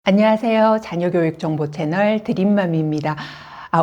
안녕하세요. 자녀교육 정보 채널 드림맘입니다.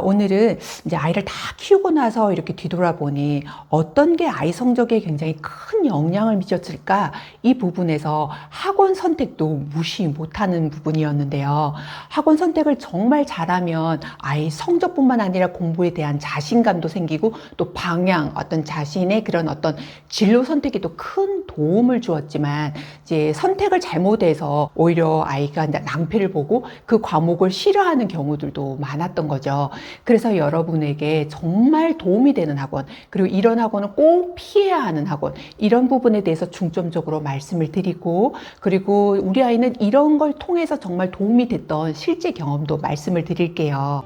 오늘은 이제 아이를 다 키우고 나서 이렇게 뒤돌아보니 어떤 게 아이 성적에 굉장히 큰 영향을 미쳤을까? 이 부분에서 학원 선택도 무시 못하는 부분이었는데요. 학원 선택을 정말 잘하면 아이 성적뿐만 아니라 공부에 대한 자신감도 생기고 또 방향, 어떤 자신의 그런 어떤 진로 선택에도 큰 도움을 주었지만 이제 선택을 잘못해서 오히려 아이가 낭패를 보고 그 과목을 싫어하는 경우들도 많았던 거죠. 그래서 여러분에게 정말 도움이 되는 학원, 그리고 이런 학원은 꼭 피해야 하는 학원, 이런 부분에 대해서 중점적으로 말씀을 드리고, 그리고 우리 아이는 이런 걸 통해서 정말 도움이 됐던 실제 경험도 말씀을 드릴게요.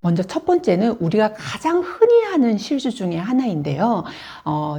먼저 첫 번째는 우리가 가장 흔히 하는 실수 중에 하나인데요.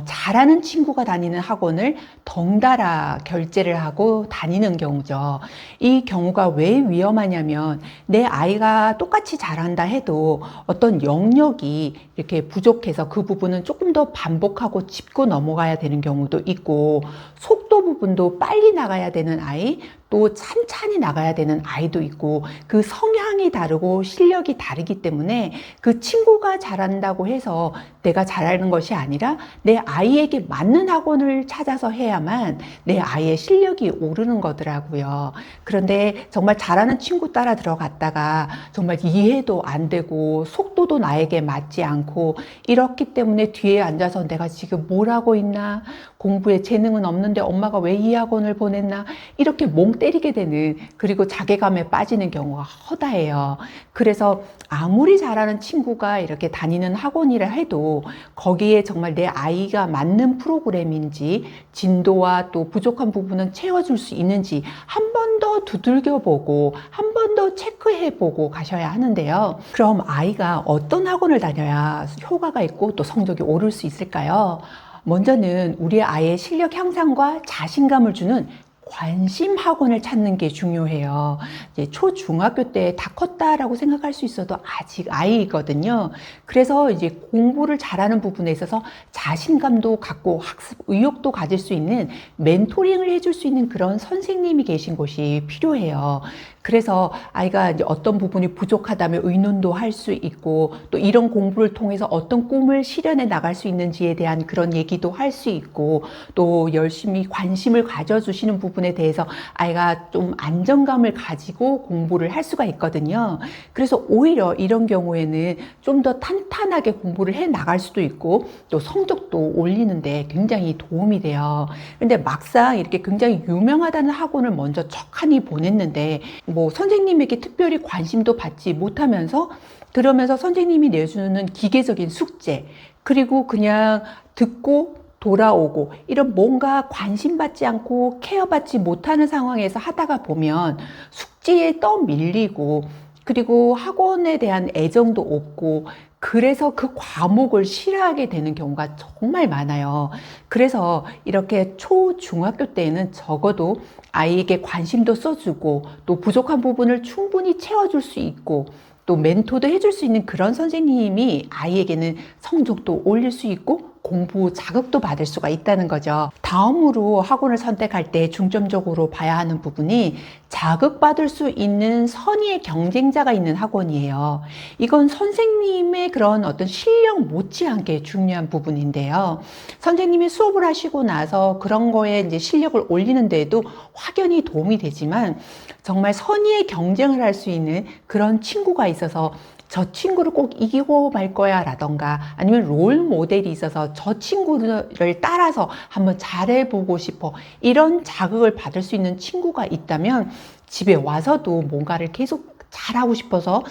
잘하는 친구가 다니는 학원을 덩달아 결제를 하고 다니는 경우죠. 이 경우가 왜 위험하냐면 내 아이가 똑같이 잘한다 해도 어떤 영역이 이렇게 부족해서 그 부분은 조금 더 반복하고 짚고 넘어가야 되는 경우도 있고, 속도 부분도 빨리 나가야 되는 아이, 또 찬찬히 나가야 되는 아이도 있고, 그 성향이 다르고 실력이 다르기 때문에 그 친구가 잘한다고 해서 내가 잘하는 것이 아니라 내 아이에게 맞는 학원을 찾아서 해야만 내 아이의 실력이 오르는 거더라고요. 그런데 정말 잘하는 친구 따라 들어갔다가 정말 이해도 안 되고 속도도 나에게 맞지 않고 이렇기 때문에 뒤에 앉아서 내가 지금 뭘 하고 있나, 공부에 재능은 없는데 엄마가 왜 이 학원을 보냈나, 이렇게 멍 때리게 되는, 그리고 자괴감에 빠지는 경우가 허다해요. 그래서 아무리 잘하는 친구가 이렇게 다니는 학원이라 해도 거기에 정말 내 아이가 맞는 프로그램인지, 진도와 또 부족한 부분은 채워줄 수 있는지 한 번 더 두들겨 보고 한 번 더 체크해 보고 가셔야 하는데요. 그럼 아이가 어떤 학원을 다녀야 효과가 있고 또 성적이 오를 수 있을까요? 먼저는 우리 아이의 실력 향상과 자신감을 주는 관심 학원을 찾는 게 중요해요. 이제 초중학교 때 다 컸다라고 생각할 수 있어도 아직 아이거든요. 그래서 이제 공부를 잘하는 부분에 있어서 자신감도 갖고 학습 의욕도 가질 수 있는 멘토링을 해줄 수 있는 그런 선생님이 계신 곳이 필요해요. 그래서 아이가 이제 어떤 부분이 부족하다면 의논도 할 수 있고, 또 이런 공부를 통해서 어떤 꿈을 실현해 나갈 수 있는지에 대한 그런 얘기도 할 수 있고, 또 열심히 관심을 가져주시는 부분에 대해서 아이가 좀 안정감을 가지고 공부를 할 수가 있거든요. 그래서 오히려 이런 경우에는 좀 더 탄탄하게 공부를 해 나갈 수도 있고, 또 성적도 올리는데 굉장히 도움이 돼요. 근데 막상 이렇게 굉장히 유명하다는 학원을 먼저 척하니 보냈는데 뭐 선생님에게 특별히 관심도 받지 못하면서, 그러면서 선생님이 내주는 기계적인 숙제, 그리고 그냥 듣고 돌아오고, 이런 뭔가 관심받지 않고 케어받지 못하는 상황에서 하다가 보면 숙제에 떠밀리고, 그리고 학원에 대한 애정도 없고, 그래서 그 과목을 싫어하게 되는 경우가 정말 많아요. 그래서 이렇게 초중학교 때에는 적어도 아이에게 관심도 써주고, 또 부족한 부분을 충분히 채워줄 수 있고, 또 멘토도 해줄 수 있는 그런 선생님이 아이에게는 성적도 올릴 수 있고 공부 자극도 받을 수가 있다는 거죠. 다음으로 학원을 선택할 때 중점적으로 봐야 하는 부분이 자극받을 수 있는 선의의 경쟁자가 있는 학원이에요. 이건 선생님의 그런 어떤 실력 못지않게 중요한 부분인데요. 선생님이 수업을 하시고 나서 그런 거에 이제 실력을 올리는 데에도 확연히 도움이 되지만, 정말 선의의 경쟁을 할 수 있는 그런 친구가 있어서 저 친구를 꼭 이기고 말 거야 라던가, 아니면 롤 모델이 있어서 저 친구를 따라서 한번 잘해보고 싶어, 이런 자극을 받을 수 있는 친구가 있다면 집에 와서도 뭔가를 계속 잘하고 싶어서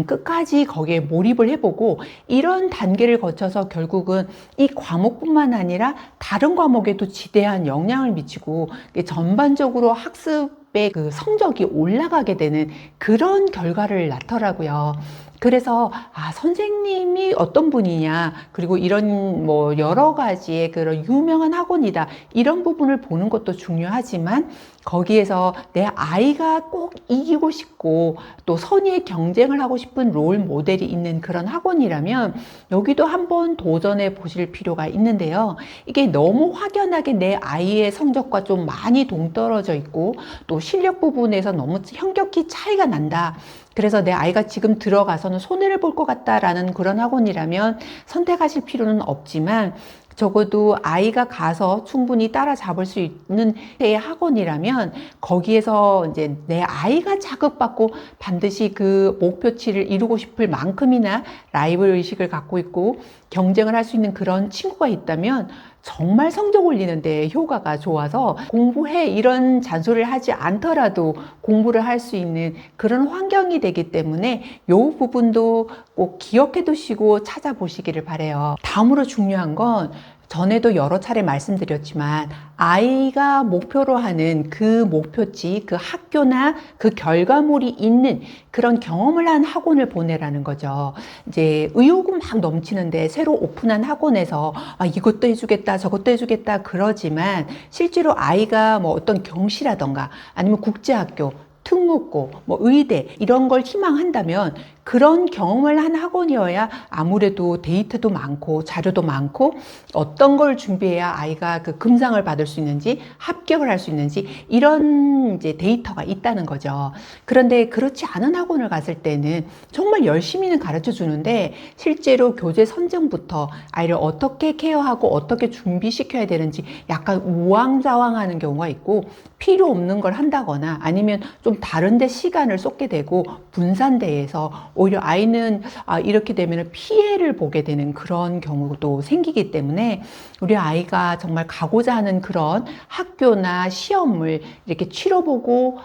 끝까지 거기에 몰입을 해보고, 이런 단계를 거쳐서 결국은 이 과목뿐만 아니라 다른 과목에도 지대한 영향을 미치고 전반적으로 학습의 그 성적이 올라가게 되는 그런 결과를 낳더라고요. 그래서 선생님이 어떤 분이냐, 그리고 이런 뭐 여러 가지의 그런 유명한 학원이다, 이런 부분을 보는 것도 중요하지만 거기에서 내 아이가 꼭 이기고 싶고 또 선의의 경쟁을 하고 싶은 롤 모델이 있는 그런 학원이라면 여기도 한번 도전해 보실 필요가 있는데요. 이게 너무 확연하게 내 아이의 성적과 좀 많이 동떨어져 있고 또 실력 부분에서 너무 현격히 차이가 난다, 그래서 내 아이가 지금 들어가서는 손해를 볼 것 같다라는 그런 학원이라면 선택하실 필요는 없지만, 적어도 아이가 가서 충분히 따라잡을 수 있는 의 학원이라면 거기에서 이제 내 아이가 자극받고 반드시 그 목표치를 이루고 싶을 만큼이나 라이벌 의식을 갖고 있고 경쟁을 할 수 있는 그런 친구가 있다면 정말 성적 올리는 데 효과가 좋아서 공부해 이런 잔소리를 하지 않더라도 공부를 할 수 있는 그런 환경이 되기 때문에 이 부분도 꼭 기억해 두시고 찾아보시기를 바라요. 다음으로 중요한 건 전에도 여러 차례 말씀드렸지만 아이가 목표로 하는 그 목표치, 그 학교나 그 결과물이 있는 그런 경험을 한 학원을 보내라는 거죠. 이제 의욕은 막 넘치는데 새로 오픈한 학원에서 이것도 해주겠다, 저것도 해주겠다 그러지만 실제로 아이가 뭐 어떤 경시라던가 아니면 국제학교, 특목고, 뭐 의대 이런 걸 희망한다면 그런 경험을 한 학원이어야 아무래도 데이터도 많고 자료도 많고 어떤 걸 준비해야 아이가 그 금상을 받을 수 있는지 합격을 할 수 있는지 이런 이제 데이터가 있다는 거죠. 그런데 그렇지 않은 학원을 갔을 때는 정말 열심히는 가르쳐 주는데 실제로 교재 선정부터 아이를 어떻게 케어하고 어떻게 준비시켜야 되는지 약간 우왕좌왕하는 경우가 있고 필요 없는 걸 한다거나 아니면 좀 다른 데 시간을 쏟게 되고 분산돼서 오히려 아이는 이렇게 되면 피해를 보게 되는 그런 경우도 생기기 때문에 우리 아이가 정말 가고자 하는 그런 학교나 시험을 이렇게 치러보고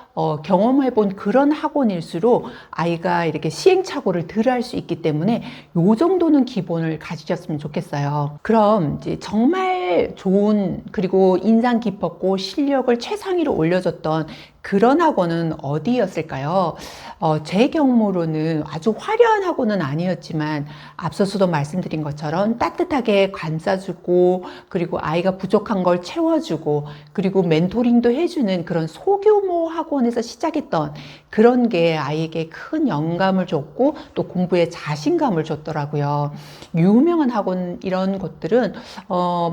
경험해본 그런 학원일수록 아이가 이렇게 시행착오를 덜 할 수 있기 때문에 요 정도는 기본을 가지셨으면 좋겠어요. 그럼 이제 정말 좋은 그리고 인상 깊었고 실력을 최상위로 올려줬던 그런 학원은 어디였을까요? 제 경험으로는 아주 화려한 학원은 아니었지만 앞서서도 말씀드린 것처럼 따뜻하게 관싸주고 그리고 아이가 부족한 걸 채워주고 그리고 멘토링도 해주는 그런 소규모 학원에서 시작했던 그런 게 아이에게 큰 영감을 줬고 또 공부에 자신감을 줬더라고요. 유명한 학원 이런 것들은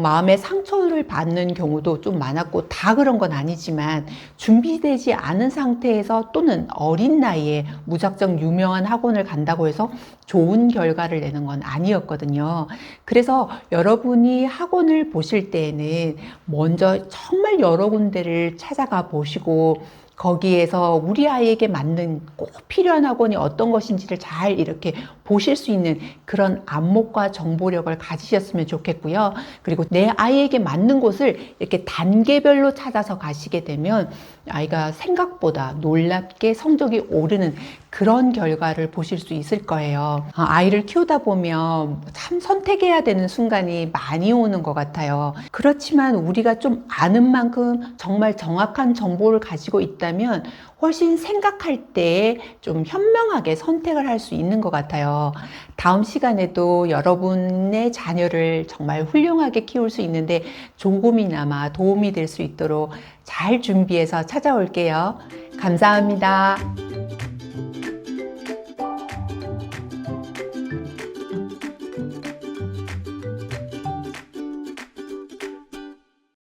마음의 상처를 받는 경우도 좀 많았고 다 그런 건 아니지만 준비되지 않은 상태에서 또는 어린 나이에 무작정 유명한 학원을 간다고 해서 좋은 결과를 내는 건 아니었거든요. 그래서 여러분이 학원을 보실 때에는 먼저 정말 여러 군데를 찾아가 보시고 거기에서 우리 아이에게 맞는 꼭 필요한 학원이 어떤 것인지를 잘 이렇게 보실 수 있는 그런 안목과 정보력을 가지셨으면 좋겠고요. 그리고 내 아이에게 맞는 곳을 이렇게 단계별로 찾아서 가시게 되면 아이가 생각보다 놀랍게 성적이 오르는 그런 결과를 보실 수 있을 거예요. 아이를 키우다 보면 참 선택해야 되는 순간이 많이 오는 것 같아요. 그렇지만 우리가 좀 아는 만큼 정말 정확한 정보를 가지고 있다면 훨씬 생각할 때 좀 현명하게 선택을 할 수 있는 것 같아요. 다음 시간에도 여러분의 자녀를 정말 훌륭하게 키울 수 있는데 조금이나마 도움이 될 수 있도록 잘 준비해서 찾아올게요. 감사합니다.